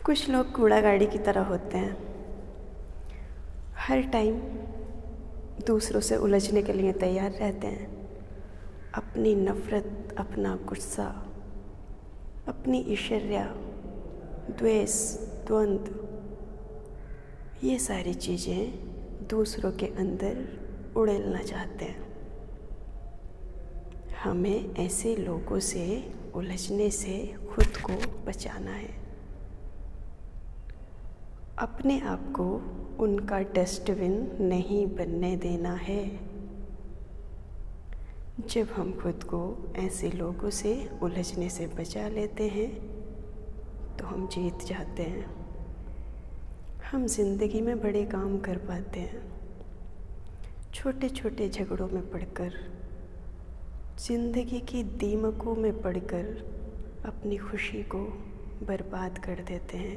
कुछ लोग कूड़ा गाड़ी की तरह होते हैं। हर टाइम दूसरों से उलझने के लिए तैयार रहते हैं। अपनी नफ़रत, अपना गुस्सा, अपनी ईर्ष्या, द्वेष, द्वंद्व, ये सारी चीज़ें दूसरों के अंदर उड़ेलना चाहते हैं। हमें ऐसे लोगों से उलझने से खुद को बचाना है। अपने आप को उनका डस्टबिन नहीं बनने देना है। जब हम खुद को ऐसे लोगों से उलझने से बचा लेते हैं तो हम जीत जाते हैं। हम ज़िंदगी में बड़े काम कर पाते हैं। छोटे छोटे झगड़ों में पड़कर, ज़िंदगी की दीमकों में पड़कर अपनी खुशी को बर्बाद कर देते हैं।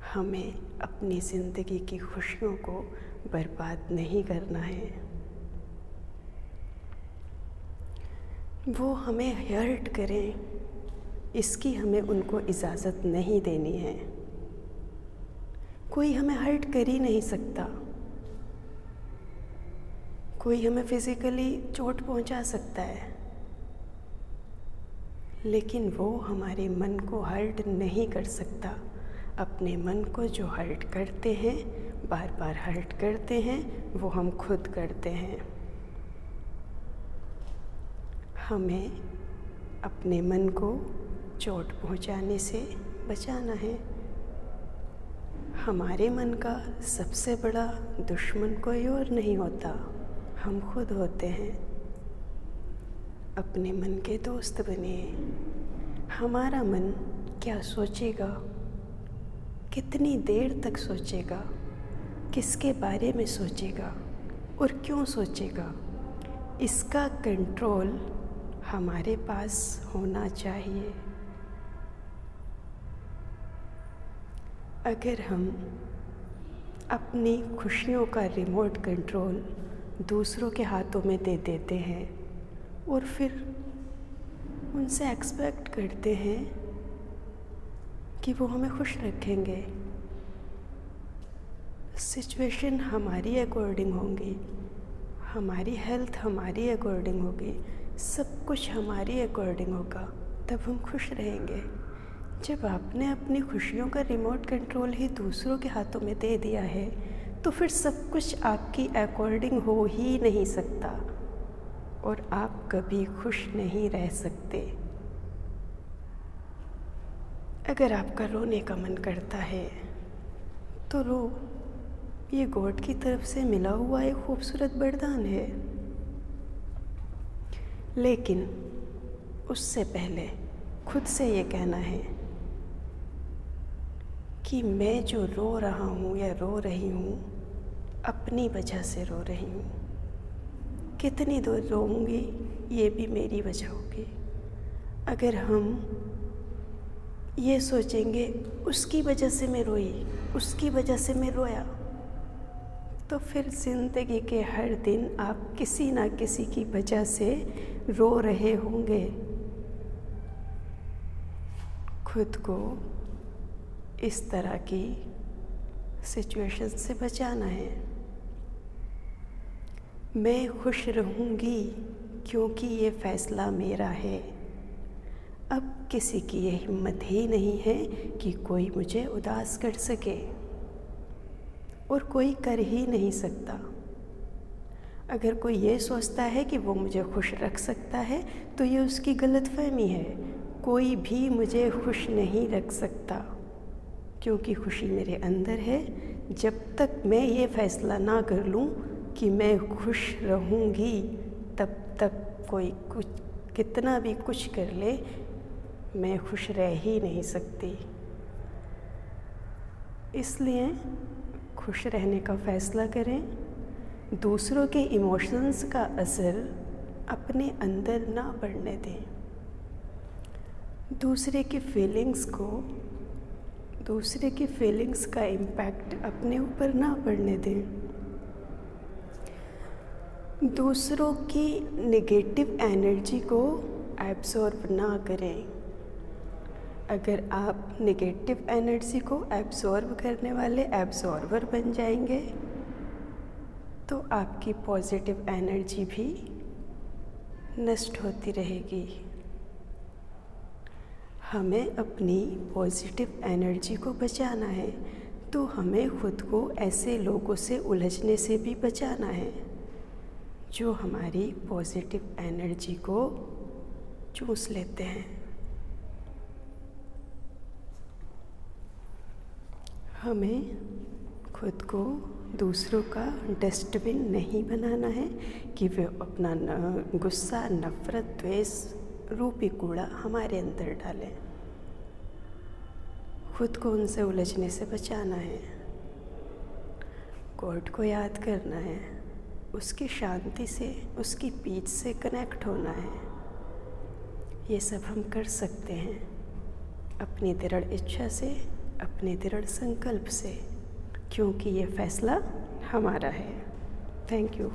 हमें अपनी ज़िंदगी की खुशियों को बर्बाद नहीं करना है। वो हमें हर्ट करें, इसकी हमें उनको इजाज़त नहीं देनी है। कोई हमें हर्ट कर ही नहीं सकता। कोई हमें फिज़िकली चोट पहुंचा सकता है, लेकिन वो हमारे मन को हर्ट नहीं कर सकता। अपने मन को जो हर्ट करते हैं, बार बार हर्ट करते हैं, वो हम खुद करते हैं। हमें अपने मन को चोट पहुंचाने से बचाना है। हमारे मन का सबसे बड़ा दुश्मन कोई और नहीं होता, हम खुद होते हैं। अपने मन के दोस्त बनिए। हमारा मन क्या सोचेगा, कितनी देर तक सोचेगा, किसके बारे में सोचेगा और क्यों सोचेगा, इसका कंट्रोल हमारे पास होना चाहिए। अगर हम अपनी खुशियों का रिमोट कंट्रोल दूसरों के हाथों में दे देते हैं और फिर उनसे एक्सपेक्ट करते हैं कि वो हमें खुश रखेंगे, सिचुएशन हमारी अकॉर्डिंग होंगी, हमारी हेल्थ हमारी अकॉर्डिंग होगी, सब कुछ हमारी अकॉर्डिंग होगा, तब हम खुश रहेंगे। जब आपने अपनी खुशियों का रिमोट कंट्रोल ही दूसरों के हाथों में दे दिया है तो फिर सब कुछ आपकी अकॉर्डिंग हो ही नहीं सकता और आप कभी खुश नहीं रह सकते। अगर आपका रोने का मन करता है तो रो, ये गॉड की तरफ से मिला हुआ एक खूबसूरत वरदान है। लेकिन उससे पहले खुद से ये कहना है कि मैं जो रो रहा हूँ या रो रही हूँ, अपनी वजह से रो रही हूँ। कितनी देर रोऊंगी, ये भी मेरी वजह होगी। अगर हम ये सोचेंगे उसकी वजह से मैं रोई, उसकी वजह से मैं रोया, तो फिर ज़िंदगी के हर दिन आप किसी ना किसी की वजह से रो रहे होंगे। खुद को इस तरह की सिचुएशन से बचाना है। मैं खुश रहूँगी क्योंकि ये फ़ैसला मेरा है। अब किसी की ये हिम्मत ही नहीं है कि कोई मुझे उदास कर सके, और कोई कर ही नहीं सकता। अगर कोई ये सोचता है कि वो मुझे खुश रख सकता है तो ये उसकी गलतफहमी है। कोई भी मुझे खुश नहीं रख सकता, क्योंकि खुशी मेरे अंदर है। जब तक मैं ये फ़ैसला ना कर लूँ कि मैं खुश रहूँगी, तब तक कोई कुछ कितना भी कुछ कर ले, मैं खुश रह ही नहीं सकती। इसलिए खुश रहने का फ़ैसला करें। दूसरों के इमोशंस का असर अपने अंदर ना पड़ने दें। दूसरे की फीलिंग्स का इम्पैक्ट अपने ऊपर ना पड़ने दें। दूसरों की नेगेटिव एनर्जी को एब्जॉर्ब ना करें। अगर आप नेगेटिव एनर्जी को एब्जॉर्ब करने वाले एब्जॉर्बर बन जाएंगे तो आपकी पॉजिटिव एनर्जी भी नष्ट होती रहेगी। हमें अपनी पॉजिटिव एनर्जी को बचाना है, तो हमें खुद को ऐसे लोगों से उलझने से भी बचाना है जो हमारी पॉजिटिव एनर्जी को चूस लेते हैं। हमें खुद को दूसरों का डस्टबिन नहीं बनाना है कि वे अपना गुस्सा, नफ़रत, द्वेष रूपी कूड़ा हमारे अंदर डालें। खुद को उनसे उलझने से बचाना है, गॉड को याद करना है, उसकी शांति से, उसकी पीस से कनेक्ट होना है। ये सब हम कर सकते हैं अपनी दृढ़ इच्छा से, अपने दृढ़ संकल्प से, क्योंकि ये फैसला हमारा है। Thank you.